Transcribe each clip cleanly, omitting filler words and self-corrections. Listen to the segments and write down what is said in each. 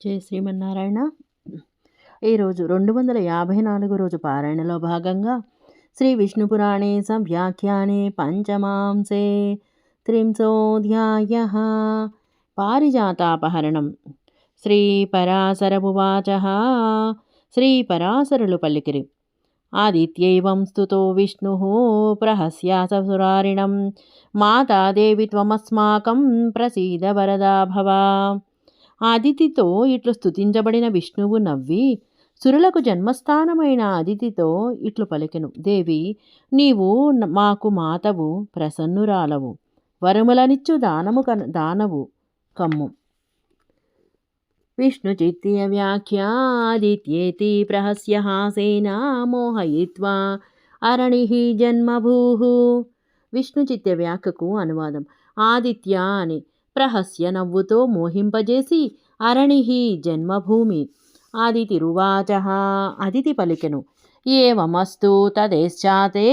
జై శ్రీమన్నారాయణ. ఈరోజు 254 రోజు పారాయణలో భాగంగా శ్రీ విష్ణుపురాణే సంవ్యాఖ్యానే పంచమాంసే త్రింశోऽధ్యాయ పారిజాతాపహరణం. శ్రీ పరాశరమువాచ. శ్రీ పరాశరులు పలికిరి. ఆదిత్యైవం స్తుతో విష్ణుః ప్రహస్యాససురారిణం మాతా దేవి త్వమస్మాకం ప్రసీద వరదా భవ. ఆదితితో ఇట్లు స్తుతించబడిన విష్ణువు నవ్వి సురులకు జన్మస్థానమైన ఆదితితో ఇట్లు పలికెను. దేవి, నీవు మాకు మాతవు, ప్రసన్నురాలవు, వరములనిచ్చు దానవు కమ్ము. విష్ణుచిత్తీయ వ్యాఖ్యాదిత్యేతి ప్రహస్య హాసేన మోహయిత్వా అరణిః జన్మభూః. విష్ణుచిత్య వ్యాఖ్యకు అనువాదం. ఆదిత్య అని ప్రహస్య నవ్వుతో మోహింపజేసి అరణిః జన్మభూమి. ఆదితిరువాచ. అదితి పలికెను. ఏవమస్తు తదేశ్చాతే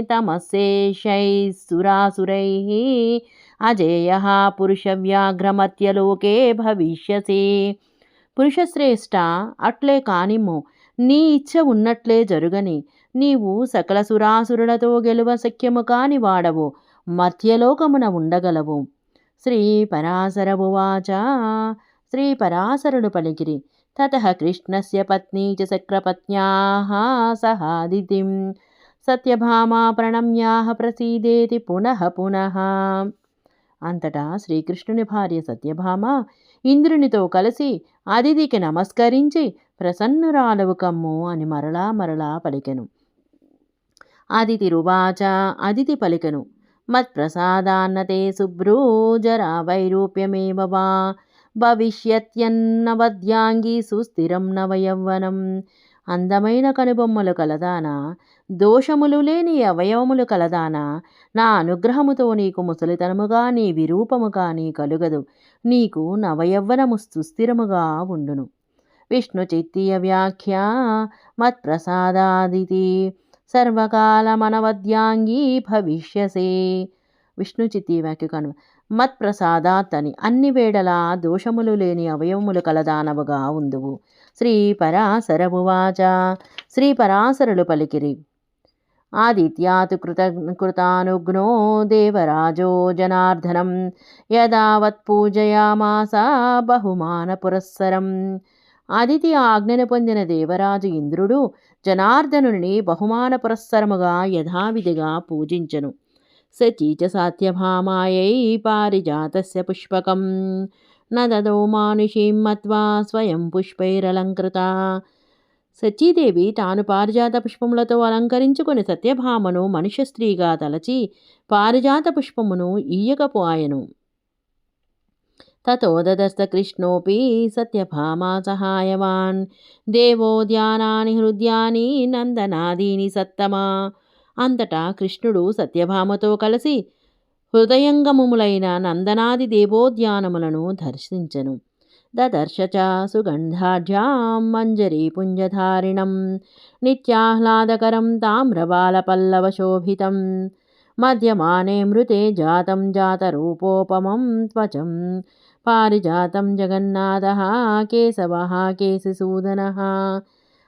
తమస్సేషైః సురాసురైః అజేయః పురుషవ్యాఘ్రమత్యలోకే భవిష్యసి. పురుషశ్రేష్ఠ, అట్లే కానిమ్ము, నీ ఇచ్ఛ ఉన్నట్లే జరుగని. నీవు సకల సురాసురులతో గెలువ శక్యము కాని వాడవు, మర్త్యలోకమున ఉండగలవు. శ్రీ పరాశరమువాచ. శ్రీ పరాశరుడు పలికిరి. తతః కృష్ణస్య పత్నీ చ చక్రపత్న్యాః సహాదితిం సత్యభామా ప్రణమ్యాః ప్రసీదేతి పునః పునః. అంతటా శ్రీకృష్ణుని భార్య సత్యభామ ఇంద్రునితో కలిసి అదితికి నమస్కరించి ప్రసన్నురాలవు కమ్ము అని మరలా మరలా పలికెను. అదితిరువాచ. అదితి పలికెను. మత్ప్రసాదాన్నతే శుభ్రో జరా వైరూప్యమేవ వా భవిష్యత్యన్నవద్యాంగి సుస్థిరం నవయౌవనం. అందమైన కనుబొమ్మలు కలదానా, దోషములు లేని అవయవములు కలదానా, నా అనుగ్రహముతో నీకు ముసలితనముగా నీ విరూపము కానీ కలుగదు. నీకు నవయౌవనము సుస్థిరముగా ఉండును. విష్ణుచిత్తీయ వ్యాఖ్య. మత్ప్రసాదాదితి సర్వకాలమనవద్యాంగీ భవిష్యసే. విష్ణుచిత్తీయ వ్యాఖ్యకు మత్ప్రసాదాత్ అని అన్ని వేళలా దోషములు లేని అవయవములు కలదానవుగా ఉందువు. శ్రీ పరాశరమువాచ. శ్రీ పరాశరులు పలికిరి. ఆదిత్యాతు కృతానుగ్నో దేవరాజో జనార్దనం యదావత్ పూజయామాస బహుమాన పురస్సరం. ఆదితి ఆజ్ఞను పొందిన దేవరాజు ఇంద్రుడు జనార్దనుని బహుమాన పురస్సరముగా యథావిధిగా పూజించెను. సచీచ సాత్యభామాయై పారిజాతస్య పుష్పకం న దదో మానుషీం మత్వా స్వయం పుష్పైరలంకృత. సచీదేవి తాను పారిజాత పుష్పములతో అలంకరించుకొని సత్యభామను మనుష్య స్త్రీగా తలచి పారిజాత పుష్పమును ఈయకపోయెను. తతో దదస్త కృష్ణోపి సత్యభామా సహాయవాన్ దేవోద్యానాని హృద్యాని నందనాదీని సత్తమా. అంతటా కృష్ణుడు సత్యభామతో కలిసి హృదయంగమములైన నందనాది దేవోద్యానములను దర్శించెను. దదర్శ చ సుగంధాఢ్యాం మంజరీ పుంజధారిణం నిత్యాహ్లాదకరం తామ్రబాలపల్లవశోభితం మధ్యమానే మృతే జాతం జాతరూపోపమం త్వచం పారిజాతం జగన్నాథః కేశవః కేశిసూదనః.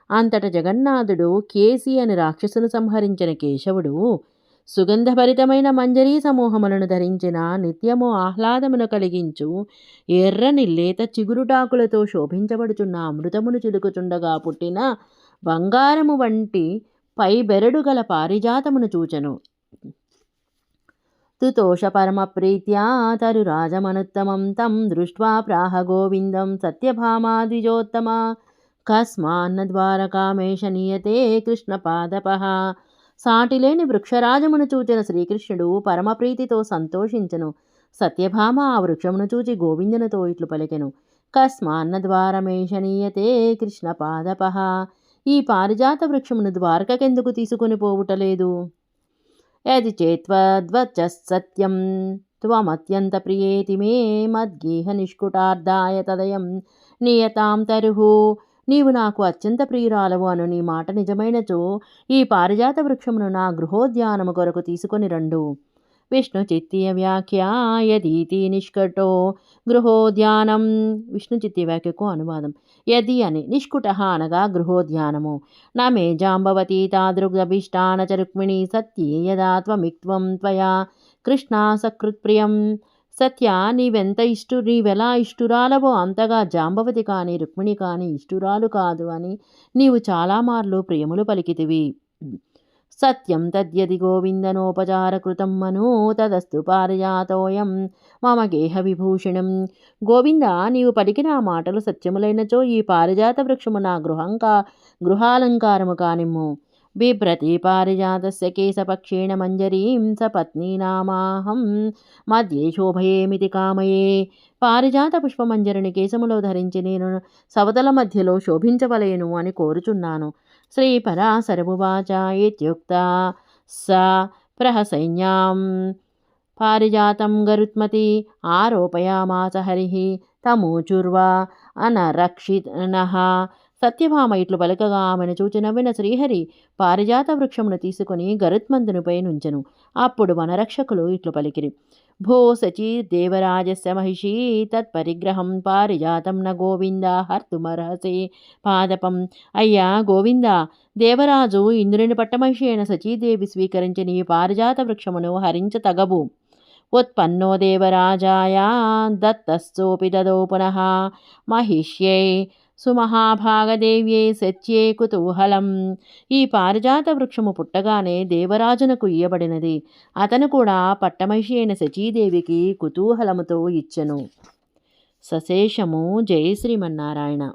అంతట జగన్నాథుడు కేసి అని రాక్షసును సంహరించిన కేశవుడు సుగంధభరితమైన మంజరీ సమూహములను ధరించిన నిత్యము ఆహ్లాదమును కలిగించు ఎర్రని లేత చిగురుటాకులతో శోభించబడుచున్న అమృతమును చిలుకుచుండగా పుట్టిన బంగారము వంటి పై బెరడు గల పారిజాతమును చూచెను. తుతోష పరమ ప్రీత్యా తరురాజమనుత్తమం తం దృష్ట్వా ప్రాహ గోవిందం సత్యభామా ద్విజోత్తమ కస్మాన్న ద్వారకామేష నీయతే కృష్ణపాదపః. సాటిలేని వృక్షరాజమును చూచిన శ్రీకృష్ణుడు పరమప్రీతితో సంతోషించెను. సత్యభామ ఆ వృక్షమును చూచి గోవిందునితో ఇట్లు పలికెను. కస్మాన్న ద్వారమేష నీయతే కృష్ణపాదపః. ఈ పారిజాత వృక్షమును ద్వారకకెందుకు తీసుకుని పోవుటలేదు? యది చేత్వద్వచస్సత్యం త్వమత్యంత ప్రియేతి మే మద్గేహ నిష్కుటార్థాయ తదయం నియతాం తరుహు. నీవు నాకు అత్యంత ప్రియురాలవు అను నీ మాట నిజమైనచో ఈ పారిజాత వృక్షమును నా గృహోద్యానము కొరకు తీసుకొని రండు. విష్ణుచిత్తీయ వ్యాఖ్య యదీతి నిష్కటో గృహోద్యానం. విష్ణుచిత్తీయ వ్యాఖ్యకు అనువాదం. యది అని నిష్కుట అనగా గృహోద్యానము. నా మే జాంబవతి తాదృగ్దభిష్టాన చ రుక్మిణి సత్యే యదా త్వమిక్త్వం త్వయా కృష్ణ సకృత్ప్రియం. సత్య నీవెలా ఇష్టురాలవో అంతగా జాంబవతి కాని రుక్మిణి కాని ఇష్టురాలు కాదు అని నీవు చాలా మార్లు ప్రియములు పలికితివి. సత్యం తద్యది గోవిందనోపచారకృతం మను తదస్తు పారిజాతోయం మమ గేహ విభూషణం. గోవింద నీవు పలికిన ఆ మాటలు సత్యములైనచో ఈ పారిజాత వృక్షము నా గృహాలంకారము కానిమ్ము. బిభ్రతి పారిజాతస్య కేశపక్షేణ మంజరీం సపత్నీనామాహం మధ్యే శోభయేమితి కామయే. పారిజాత పుష్పమంజరిని కేశములో ధరించి నేను సవతల మధ్యలో శోభించవలేను అని కోరుచున్నాను. శ్రీపరాశరమువాచ ఇత్యుక్తా స ప్రహసైన్యాం పారిజాతం గరుత్మతి ఆరోపయామాస హరిః తమూచుర్వా అనరక్షిణః. సత్యభామ ఇట్లు పలకగా ఆమెను చూచి నవ్విన శ్రీహరి పారిజాత వృక్షమును తీసుకుని గరుత్మంతునిపై నుంచెను. అప్పుడు వనరక్షకులు ఇట్లు పలికిరి. భో సచీ దేవరాజస్య మహిషీ తత్పరిగ్రహం పారిజాతం న గోవింద హర్తుమర్హసే పాదపం. అయ్యా గోవింద, దేవరాజు ఇంద్రుని పట్టమహిషి అయిన సచీదేవి స్వీకరించిన ఈ పారిజాత వృక్షమును హరించతగవు. ఉత్పన్నో దేవరాజాయా దత్తస్సోపి దదో పునః మహిష్యై సుమహాభాగదేవ్యై సత్యే కుతూహలం. ఈ పారిజాత వృక్షము పుట్టగానే దేవరాజునకు ఇయ్యబడినది. అతను కూడా పట్టమహిషి అయిన సచీదేవికి కుతూహలముతో ఇచ్చెను. సశేషము. జై శ్రీమన్నారాయణ.